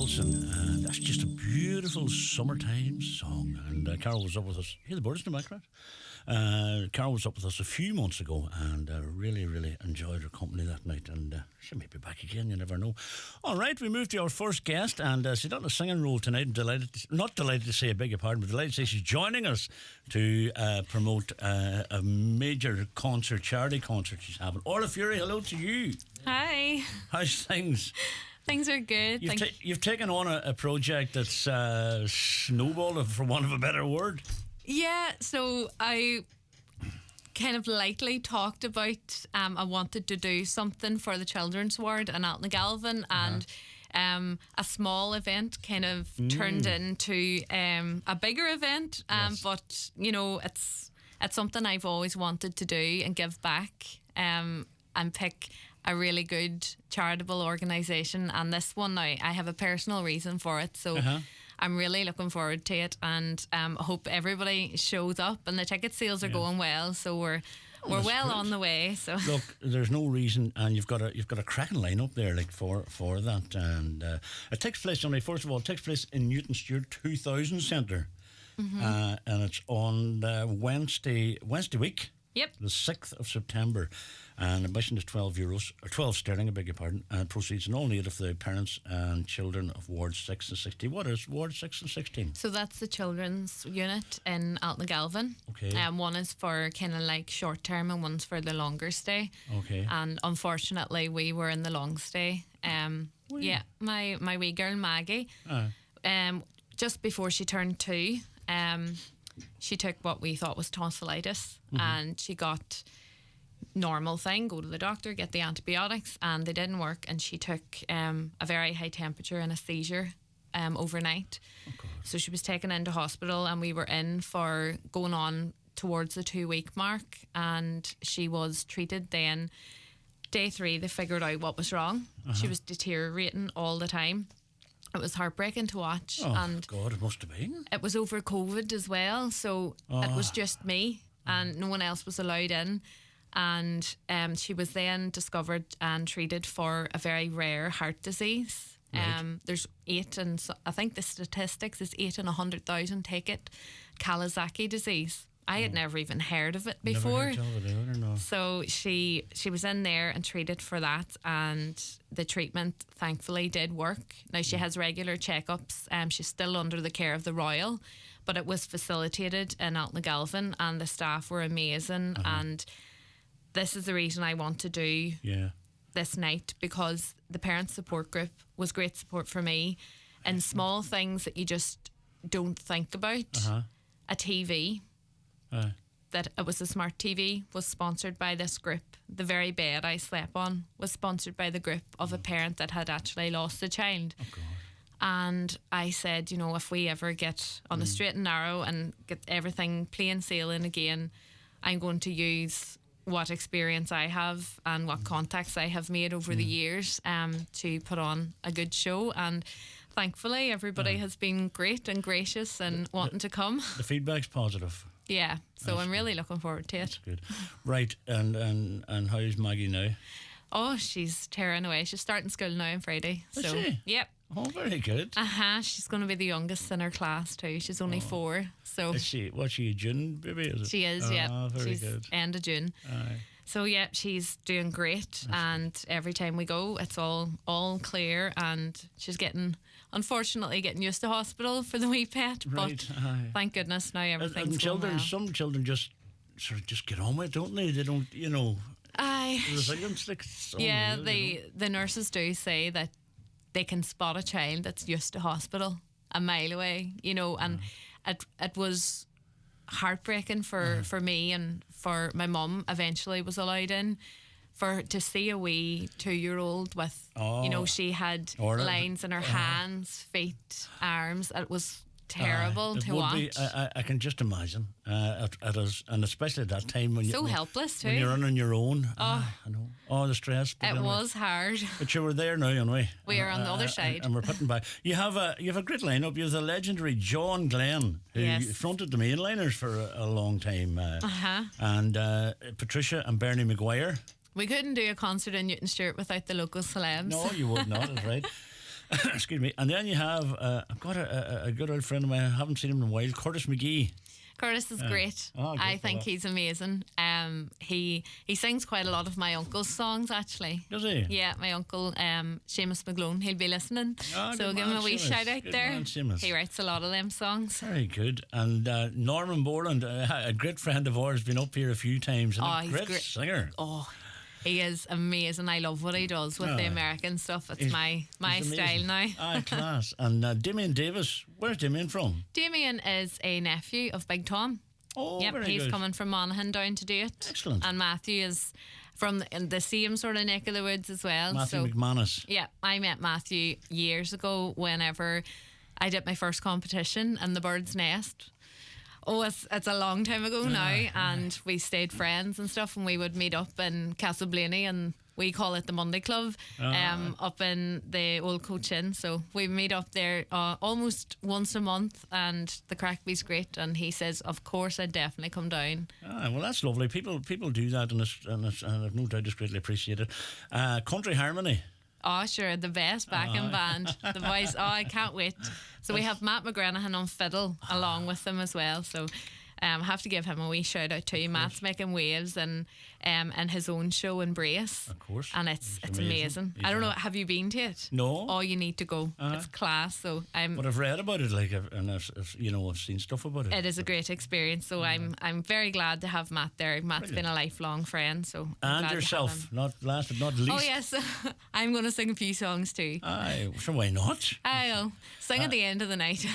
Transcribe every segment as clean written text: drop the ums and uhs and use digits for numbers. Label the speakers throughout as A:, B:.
A: Wilson, and that's just a beautiful summertime song. And Carol was up with us. Hear the birds in the background. Carol was up with us a few months ago, and really, really enjoyed her company that night. And she may be back again. You never know. All right, we move to our first guest, and she's on a singing role tonight. Not delighted to say, I beg your pardon, but delighted to say she's joining us to promote a major concert, charity concert she's having. Orla Fury, hello to you.
B: Hi.
A: How's things?
B: Things are good.
A: You've taken on a project that's snowballed, for want of a better word.
B: Yeah, so I kind of lightly talked about I wanted to do something for the children's ward in Altnagalvin, and a small event kind of turned into a bigger event.
A: Yes.
B: But you know, it's something I've always wanted to do and give back, and pick a really good charitable organisation. And this one now, I have a personal reason for it, so I'm really looking forward to it, and hope everybody shows up. And the ticket sales are going well, so we're well on the way. So
A: look, there's no reason, and you've got a cracking lineup there, like for that. And it takes place first of all, it takes place in Newton Stewart 2000 Centre, and it's on Wednesday week.
B: Yep.
A: The 6th of September, and admission is €12, or 12 sterling, I beg your pardon, and proceeds in all need of the parents and children of Wards 6 and 16. What is Ward 6 and 16?
B: So that's the children's unit in Altnagalvin.
A: Okay.
B: One is for kind of like short term, and one's for the longer stay.
A: Okay.
B: And unfortunately, we were in the long stay. Yeah, my wee girl Maggie, just before she turned 2, she took what we thought was tonsillitis, and she got normal thing, go to the doctor, get the antibiotics, and they didn't work, and she took a very high temperature and a seizure overnight. So she was taken into hospital, and we were in for going on towards the 2-week mark, and she was treated then. Day 3, they figured out what was wrong. She was deteriorating all the time. It was heartbreaking to watch.
A: Oh,
B: and
A: God, it must have been.
B: it was over COVID as well, so it was just me, and no one else was allowed in. And she was then discovered and treated for a very rare heart disease.
A: Right.
B: There's 8, and I think the statistics is 8 in 100,000 take it, Kawasaki disease. I had never even heard of it before.
A: Never heard of it either, no.
B: So she was in there and treated for that, and the treatment thankfully did work. Now she has regular checkups. She's still under the care of the Royal, but it was facilitated in Altnagalvin, and the staff were amazing. And this is the reason I want to do this night, because the parent support group was great support for me, and small things that you just don't think about. A TV. That it was a smart TV was sponsored by this group. The very bed I slept on was sponsored by the group of a parent that had actually lost a child.
A: Oh, God.
B: And I said, you know, if we ever get on the straight and narrow and get everything plain sailing again, I'm going to use what experience I have and what contacts I have made over the years to put on a good show. And thankfully everybody has been great and gracious and wanting to come.
A: The feedback's positive.
B: Yeah, so I'm really looking forward to it.
A: That's good. Right, and how's Maggie now?
B: Oh, she's tearing away. She's starting school now on Friday.
A: Is
B: So
A: she?
B: yep.
A: Oh, very good.
B: She's going to be the youngest in her class too. She's only 4. So
A: Is she? What's she, a June baby? Is it?
B: she is, yeah.
A: Very
B: She's
A: good.
B: end of June.
A: Aye.
B: So yeah, she's doing great, and every time we go, it's all clear, and she's unfortunately getting used to hospital for the wee pet,
A: Right,
B: but
A: aye.
B: thank goodness now everything's
A: And
B: going
A: children,
B: well.
A: some children just sort of just get on with it, don't they? They don't,
B: Aye.
A: resilience. Like, it's
B: Yeah,
A: unreal,
B: the nurses do say that they can spot a child that's used to hospital a mile away, and it was heartbreaking for me, and for my mum eventually was allowed in, to see a wee 2-year-old with, she had
A: Or-
B: lines in her hands, feet, arms. It was terrible
A: it
B: to
A: would
B: watch.
A: be, I can just imagine at us, and especially at that time when
B: So
A: when-
B: helpless
A: when you're
B: too.
A: on your own. I know. Oh, the stress. But
B: It
A: anyway.
B: was hard.
A: But you were there now, anyway.
B: We are on the other side.
A: and we're putting by. You have a great lineup. You have the legendary John Glenn, who
B: Yes.
A: fronted the Mainliners for a long time, and Patricia and Bernie Maguire.
B: We couldn't do a concert in Newton Stewart without the local celebs.
A: No, you would not. That's right. Excuse me. And then you have, I've got a good old friend of mine, I haven't seen him in a while, Curtis McGee.
B: Curtis is great.
A: Oh, good
B: I think
A: fella.
B: he's amazing. He sings quite a lot of my uncle's songs, actually.
A: Does he?
B: Yeah, my uncle, Seamus McGlone, he'll be listening.
A: Ah,
B: So
A: good
B: give him
A: man,
B: a wee
A: Seamus.
B: shout out
A: Good
B: there.
A: man, Seamus.
B: He writes a lot of them songs.
A: Very good. And Norman Borland, a great friend of ours, been up here a few times. And
B: Oh,
A: a
B: he's
A: great
B: great.
A: singer.
B: Oh, he is amazing. I love what he does with the American stuff. It's
A: He's-
B: my
A: he's
B: style
A: amazing.
B: now.
A: Ah, class. And Damien Davis, where's Damien from?
B: Damien is a nephew of Big Tom.
A: Oh,
B: Yep,
A: very
B: he's
A: good.
B: coming from Monaghan down to do it.
A: Excellent.
B: And Matthew is from the same sort of neck of the woods as well.
A: Matthew
B: so
A: McManus.
B: yeah, I met Matthew years ago whenever I did my first competition in the Bird's Nest. Oh, it's a long time ago now, and we stayed friends and stuff, and we would meet up in Castleblaney, and we call it the Monday Club, up in the old Coach Inn. So we meet up there almost once a month, and the crack be's great. And he says, of course, I'd definitely come down.
A: Ah, well, that's lovely. People do that, and I've no doubt it's greatly appreciated. Country Harmony.
B: Oh, sure, the best backing band. The boys, I can't wait. So we have Matt McGranahan on fiddle along with them as well. So I have to give him a wee shout out too. Matt's making waves and his own show Embrace.
A: Of course.
B: And it's
A: He's
B: amazing.
A: He's
B: I don't know, have you been to it?
A: No.
B: Oh, you need to go. It's class. So
A: But I've read about it, and I've seen stuff about it.
B: it is a great experience. So I'm very glad to have Matt there. Matt's been a lifelong friend. So I'm
A: And
B: glad to have
A: yourself,
B: him.
A: not last but not least.
B: Oh yes, I'm going to sing a few songs too.
A: Aye, sure, why not?
B: I'll sing at the end of the night.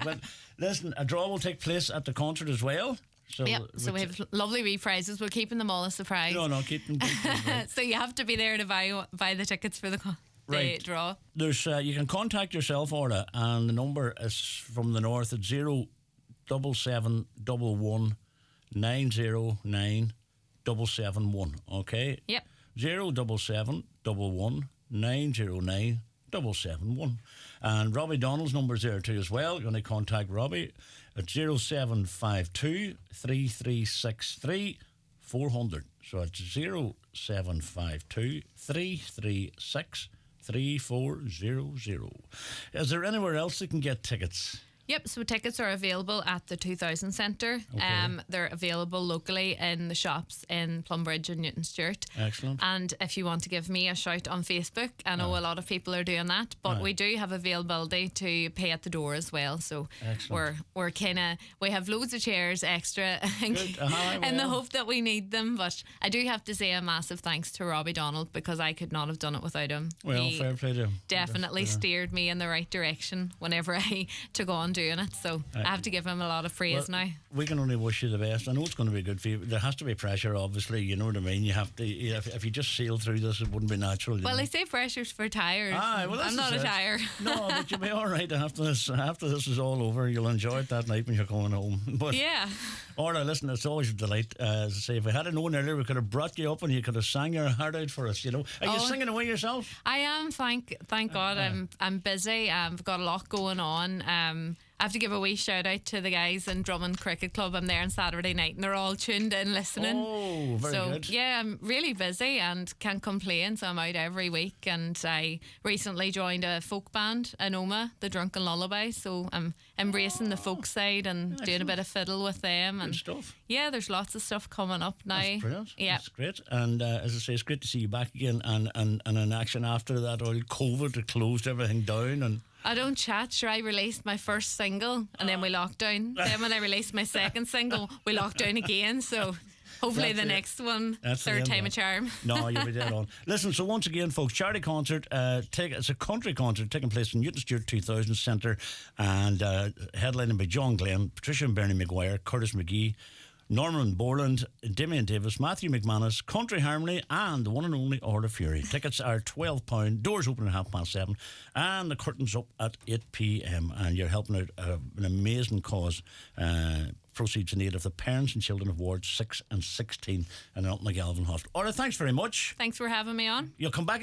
A: But listen, a draw will take place at the concert as well. So
B: Yep. So we have lovely wee prizes. We're keeping them all a surprise.
A: No, keep them. Right.
B: So you have to be there to buy the tickets for the
A: Right.
B: draw.
A: There's you can contact yourself, Orla, and the number is from the north at 07711 909 771. Okay.
B: Yep.
A: 07711 909 771. And Robbie Donald's number's there too as well. You're going to contact Robbie at 0752 3363 400. So it's 0752 336 3400. Is there anywhere else you can get tickets?
B: Yep, so tickets are available at the 2000 Centre. They're available locally in the shops in Plumbridge and Newton Stewart.
A: Excellent.
B: And if you want to give me a shout on Facebook, I know a lot of people are doing that, but we do have availability to pay at the door as well. So
A: Excellent.
B: we're we have loads of chairs extra in the
A: well.
B: hope that we need them. But I do have to say a massive thanks to Robbie Donald, because I could not have done it without him.
A: Well,
B: He
A: fair play to him.
B: definitely steered me in the right direction whenever I took on doing it. So I have to give him a lot of praise now.
A: We can only wish you the best. I know it's going to be good for you. There has to be pressure, obviously. You know what I mean? You have to. If you just sail through this, it wouldn't be natural. you
B: Well,
A: know?
B: they say pressure's for tires.
A: Aye, well, that's
B: I'm not a
A: it.
B: tire.
A: No, but you'll be all right after this. After this is all over, you'll enjoy it that night when you're going home. But
B: Yeah.
A: Orla, listen, it's always a delight. As I say, if we had known earlier, we could have brought you up and you could have sang your heart out for us. You know, are you singing away yourself?
B: I am. Thank God. I'm busy. I've got a lot going on. I have to give a wee shout out to the guys in Drummond Cricket Club. I'm there on Saturday night, and they're all tuned in listening.
A: Oh, very
B: so,
A: good.
B: yeah, I'm really busy and can't complain. So I'm out every week, and I recently joined a folk band, Anoma, the Drunken Lullaby. So I'm embracing the folk side and doing a bit of fiddle with them. And
A: Good stuff.
B: yeah, there's lots of stuff coming up now.
A: That's brilliant.
B: Yeah.
A: That's great. And as I say, it's great to see you back again and in action after that old COVID that closed everything down. And
B: I don't chat. Sure, I released my first single and then we locked down. Then when I released my second single, we locked down again. So hopefully
A: That's
B: the
A: it.
B: next one,
A: That's the
B: third
A: end
B: time
A: of
B: a
A: it.
B: charm.
A: No, you'll be dead on. Listen, so once again, folks, charity concert. It's a country concert taking place in Newton Stewart 2000 Centre, and headlining by John Glenn, Patricia and Bernie McGuire, Curtis McGee, Norman Borland, Damien Davis, Matthew McManus, Country Harmony, and the one and only Orla Fury. Tickets are £12. Doors open at 7:30, and the curtains up at 8 p.m. And you're helping out an amazing cause. Proceeds in aid of the parents and children of wards 6 and 16 in the McGalvin Hospital. Orla, thanks very much.
B: Thanks for having me on.
A: You'll come back